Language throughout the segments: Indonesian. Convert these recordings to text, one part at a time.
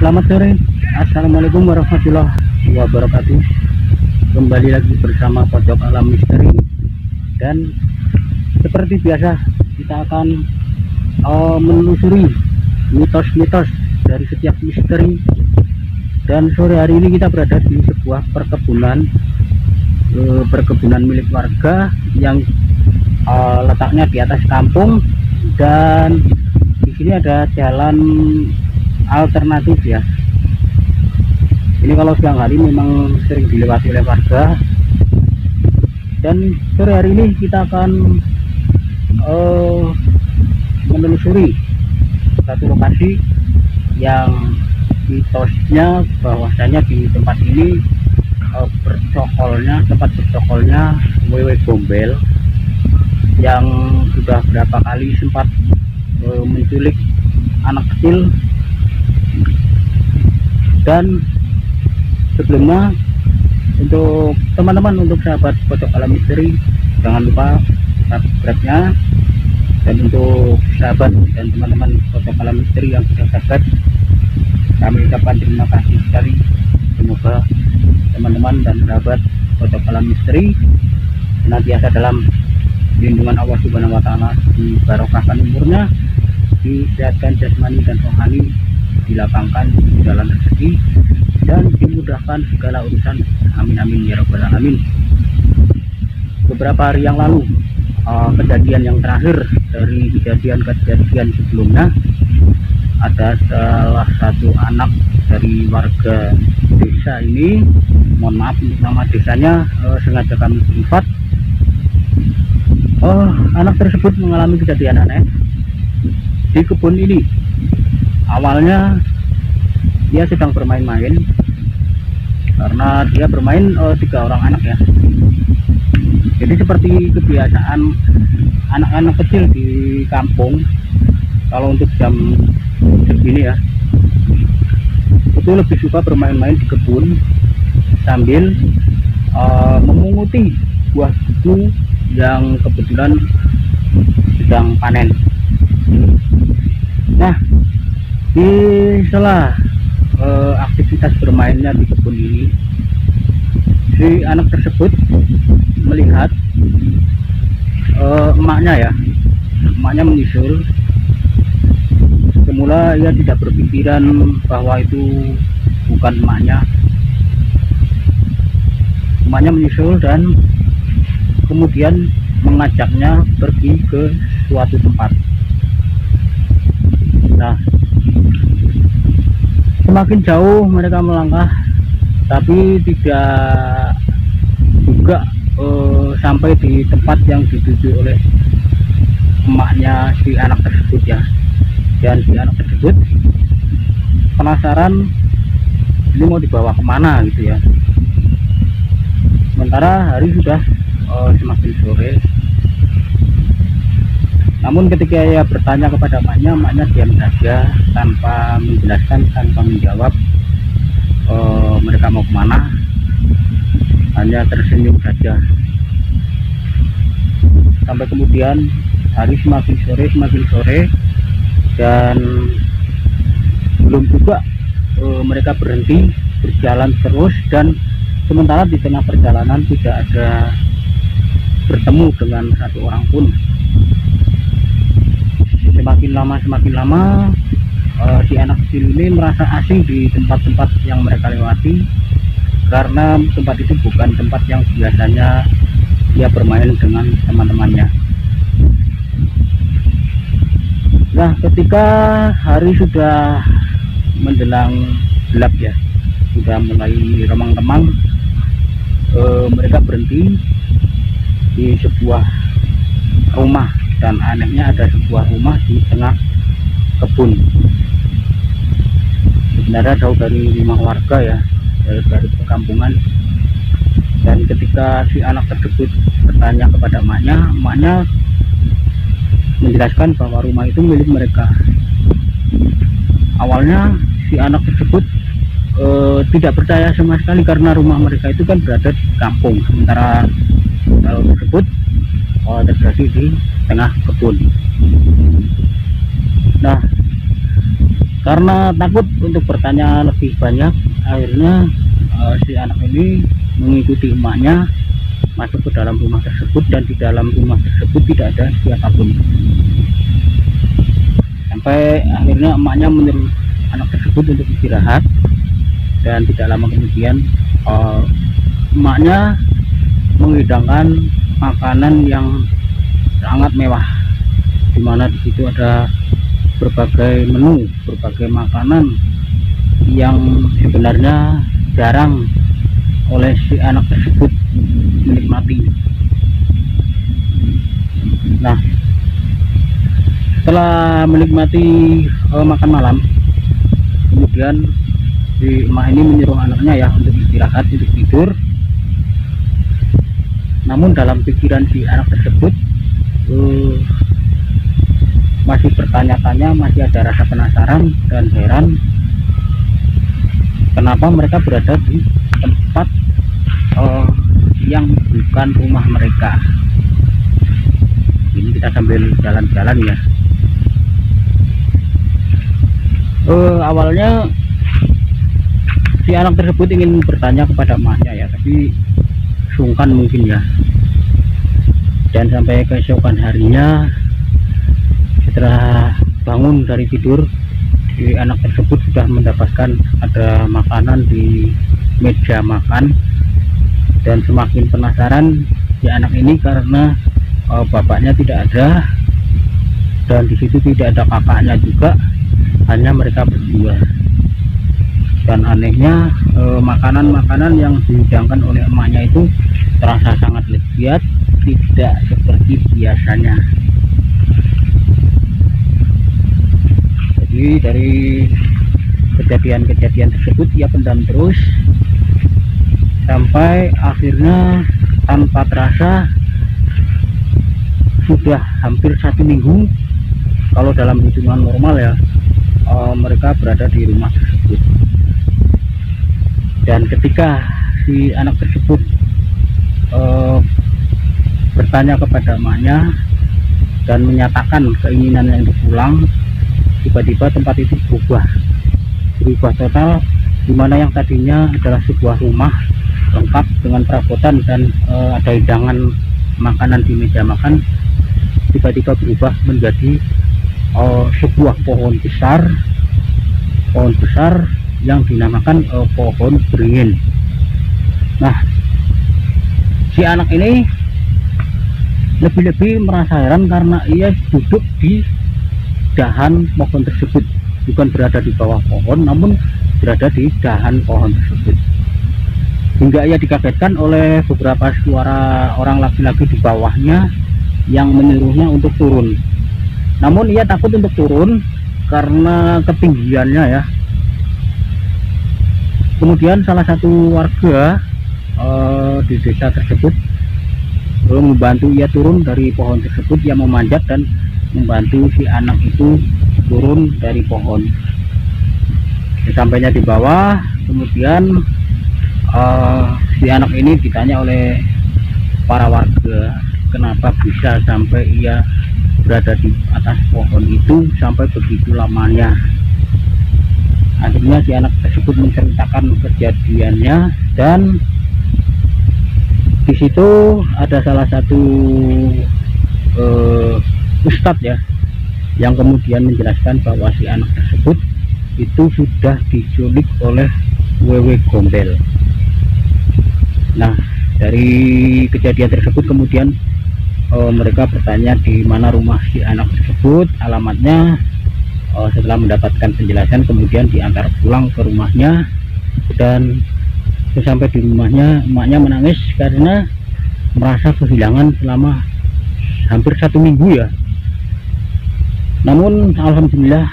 Selamat sore, Assalamualaikum warahmatullahi wabarakatuh. Kembali lagi bersama Pojok Alam Misteri. Dan seperti biasa kita akan menelusuri mitos-mitos dari setiap misteri. Dan sore hari ini kita berada di sebuah perkebunan milik warga yang letaknya di atas kampung, dan di sini ada jalan alternatif ya. Ini kalau siang hari memang sering dilewati oleh warga, dan sore hari ini kita akan menelusuri satu lokasi yang mitosnya bahwasanya di tempat ini tempat bercokolnya wewe gombel yang sudah berapa kali sempat menculik anak kecil. Dan sebelumnya, untuk teman-teman, untuk sahabat Pojok Alam Misteri, jangan lupa subscribe-nya. Dan untuk sahabat dan teman-teman Pojok Alam Misteri yang sudah subscribe, kami ucapkan terima kasih sekali. Semoga teman-teman dan sahabat Pojok Alam Misteri senantiasa dalam lindungan Allah Subhanahu wa Ta'ala, dibarokahkan umurnya, disehatkan jasmani dan rohani, dilapangkan di jalan rezeki, dan dimudahkan segala urusan. Amin amin ya rabbal alamin. Beberapa hari yang lalu, kejadian yang terakhir dari kejadian sebelumnya, ada salah satu anak dari warga desa ini, mohon maaf untuk nama desanya, sengaja kami privat. Anak tersebut mengalami kejadian aneh di kebun ini. Awalnya dia sedang bermain-main, karena dia bermain 3 orang anak ya. Jadi seperti kebiasaan anak-anak kecil di kampung, kalau untuk jam segini ya, itu lebih suka bermain-main di kebun sambil memunguti buah buku yang kebetulan sedang panen. Nah, di sela aktivitas bermainnya di kebun ini, si anak tersebut melihat emaknya menyusul. Semula ia tidak berpikiran bahwa itu bukan emaknya. Emaknya menyusul dan kemudian mengajaknya pergi ke suatu tempat. Nah, semakin jauh mereka melangkah, tapi tidak juga sampai di tempat yang dituju oleh emaknya si anak tersebut ya. Dan si anak tersebut penasaran ini mau dibawa kemana gitu ya. Sementara hari sudah semakin sore. Namun ketika ia bertanya kepada emaknya diam saja, tanpa menjelaskan, tanpa menjawab mereka mau kemana, hanya tersenyum saja. Sampai kemudian hari semakin sore, dan belum juga mereka berhenti berjalan terus. Dan sementara di tengah perjalanan tidak ada bertemu dengan satu orang pun. Semakin lama si anak kecil ini merasa asing di tempat-tempat yang mereka lewati, karena tempat itu bukan tempat yang biasanya dia bermain dengan teman-temannya. Nah, ketika hari sudah menjelang gelap ya, sudah mulai remang-remang, mereka berhenti di sebuah rumah. Dan anehnya ada sebuah rumah di tengah kebun. Sebenarnya jauh dari rumah warga ya, dari perkampungan. Dan ketika si anak tersebut bertanya kepada emaknya menjelaskan bahwa rumah itu milik mereka. Awalnya si anak tersebut tidak percaya sama sekali, karena rumah mereka itu kan berada di kampung, sementara hal tersebut terjadi di tengah kebun. Nah, Karena takut untuk bertanya lebih banyak, akhirnya si anak ini mengikuti emaknya masuk ke dalam rumah tersebut, dan di dalam rumah tersebut tidak ada siapapun. Sampai akhirnya emaknya menyuruh anak tersebut untuk istirahat, dan tidak lama kemudian emaknya menghidangkan makanan yang sangat mewah, dimana di situ ada berbagai menu, berbagai makanan yang sebenarnya jarang oleh si anak tersebut menikmati. Nah, setelah menikmati makan malam, kemudian si emak ini menyuruh anaknya ya untuk istirahat, untuk tidur. Namun dalam pikiran si anak tersebut masih bertanya-tanya, masih ada rasa penasaran dan heran kenapa mereka berada di tempat yang bukan rumah mereka. Ini kita sambil jalan-jalan ya. Awalnya si anak tersebut ingin bertanya kepada emaknya ya, tapi sungkan mungkin ya. Dan sampai keesokan harinya, setelah bangun dari tidur, si anak tersebut sudah mendapatkan ada makanan di meja makan, dan semakin penasaran si anak ini karena bapaknya tidak ada, dan di situ tidak ada kakaknya juga, hanya mereka berdua. Dan anehnya makanan-makanan yang dihidangkan oleh emaknya itu terasa sangat lezat, tidak seperti biasanya. Jadi dari kejadian-kejadian tersebut ia pendam terus, sampai akhirnya tanpa terasa sudah hampir 1 minggu, kalau dalam hitungan normal ya, mereka berada di rumah tersebut. Dan ketika si anak tersebut bertanya kepada emaknya dan menyatakan keinginannya untuk pulang, tiba-tiba tempat itu berubah total, dimana yang tadinya adalah sebuah rumah lengkap dengan perabotan dan ada hidangan makanan di meja makan, tiba-tiba berubah menjadi sebuah pohon besar yang dinamakan pohon beringin. Nah, si anak ini lebih-lebih merasa heran karena ia duduk di dahan pohon tersebut, bukan berada di bawah pohon, namun berada di dahan pohon tersebut. Hingga ia dikagetkan oleh beberapa suara orang laki-laki di bawahnya yang menyuruhnya untuk turun. Namun ia takut untuk turun karena ketinggiannya ya. Kemudian salah satu warga di desa tersebut membantu ia turun dari pohon tersebut, yang memanjat dan membantu si anak itu turun dari pohon. Sampainya di bawah, kemudian si anak ini ditanya oleh para warga kenapa bisa sampai ia berada di atas pohon itu sampai begitu lamanya. Akhirnya si anak tersebut menceritakan kejadiannya, dan di situ ada salah satu ustadz ya, yang kemudian menjelaskan bahwa si anak tersebut itu sudah diculik oleh wewe gombel. Nah, dari kejadian tersebut kemudian mereka bertanya di mana rumah si anak tersebut, alamatnya. Setelah mendapatkan penjelasan, kemudian diantar pulang ke rumahnya, dan sampai di rumahnya emaknya menangis karena merasa kehilangan selama hampir 1 minggu ya. Namun alhamdulillah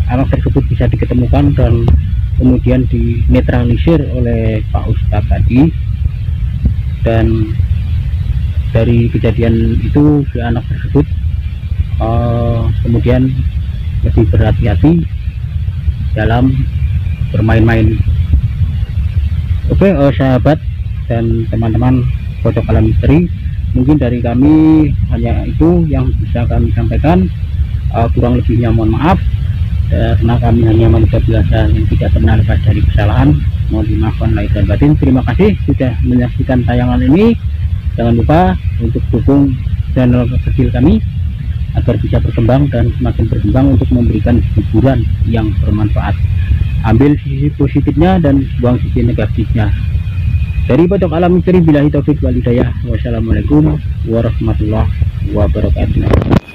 anak tersebut bisa diketemukan dan kemudian dinetralisir oleh Pak Ustadz tadi. Dan dari kejadian itu si anak tersebut kemudian lebih berhati-hati dalam bermain-main. Oke, sahabat dan teman-teman Pojok Alam Misteri, mungkin dari kami hanya itu yang bisa kami sampaikan. Kurang lebihnya mohon maaf, karena kami hanya manusia biasa yang tidak pernah lepas dari kesalahan. Mohon dimaafkan lahir dan batin. Terima kasih sudah menyaksikan tayangan ini. Jangan lupa untuk dukung channel kecil kami agar bisa berkembang dan semakin berkembang untuk memberikan hiburan yang bermanfaat. Ambil sisi positifnya dan buang sisi negatifnya. Dari Pojok Alam Misteri, billahi taufik wal hidayah. Wassalamualaikum warahmatullahi wabarakatuh.